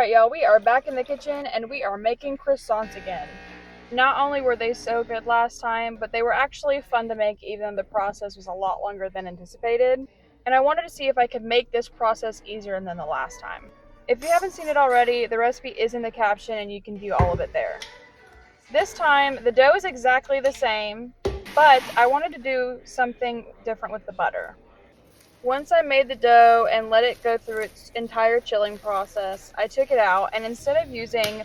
Alright, y'all, we are back in the kitchen and we are making croissants again. Not only were they so good last time, but they were actually fun to make even though the process was a lot longer than anticipated. And I wanted to see if I could make this process easier than the last time. If you haven't seen it already, the recipe is in the caption and you can view all of it there. This time, the dough is exactly the same, but I wanted to do something different with the butter. Once I made the dough and let it go through its entire chilling process, I took it out, and instead of using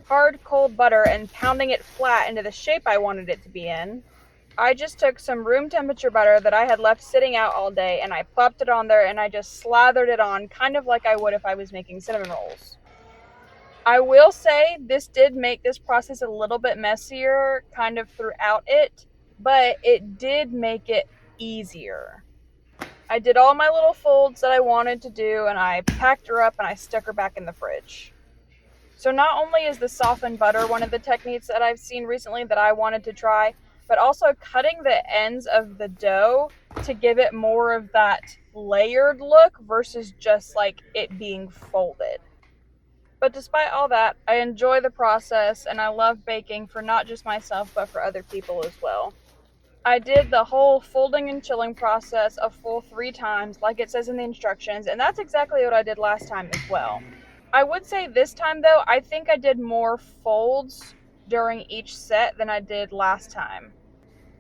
hard cold butter and pounding it flat into the shape I wanted it to be in, I just took some room temperature butter that I had left sitting out all day and I plopped it on there and I just slathered it on, kind of like I would if I was making cinnamon rolls. I will say this did make this process a little bit messier kind of throughout it, but it did make it easier. I did all my little folds that I wanted to do, and I packed her up and I stuck her back in the fridge. So not only is the softened butter one of the techniques that I've seen recently that I wanted to try, but also cutting the ends of the dough to give it more of that layered look versus just like it being folded. But despite all that, I enjoy the process and I love baking for not just myself but for other people as well. I did the whole folding and chilling process a full 3 times like it says in the instructions, and that's exactly what I did last time as well. I would say this time though, I think I did more folds during each set than I did last time.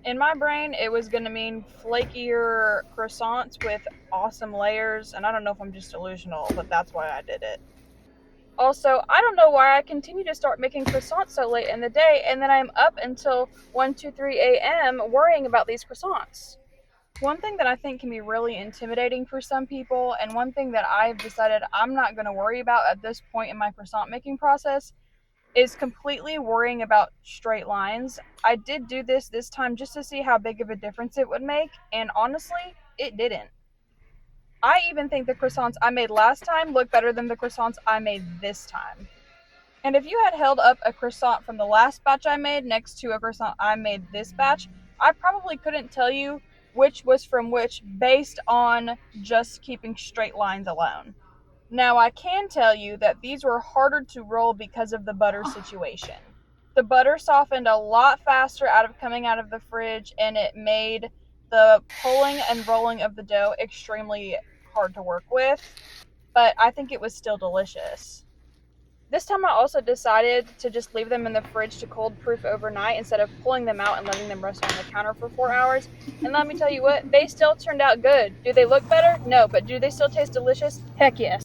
In my brain, it was going to mean flakier croissants with awesome layers, and I don't know if I'm just delusional, but that's why I did it. Also, I don't know why I continue to start making croissants so late in the day, and then I'm up until 1, 2, 3 a.m. worrying about these croissants. One thing that I think can be really intimidating for some people, and one thing that I've decided I'm not going to worry about at this point in my croissant making process, is completely worrying about straight lines. I did do this time just to see how big of a difference it would make, and honestly, it didn't. I even think the croissants I made last time look better than the croissants I made this time. And if you had held up a croissant from the last batch I made next to a croissant I made this batch, I probably couldn't tell you which was from which based on just keeping straight lines alone. Now I can tell you that these were harder to roll because of the butter situation. The butter softened a lot faster coming out of the fridge, and it made the pulling and rolling of the dough extremely hard to work with, but I think it was still delicious. This time I also decided to just leave them in the fridge to cold proof overnight instead of pulling them out and letting them rest on the counter for 4 hours. And let me tell you what, they still turned out good. Do they look better? No, but do they still taste delicious? Heck yes.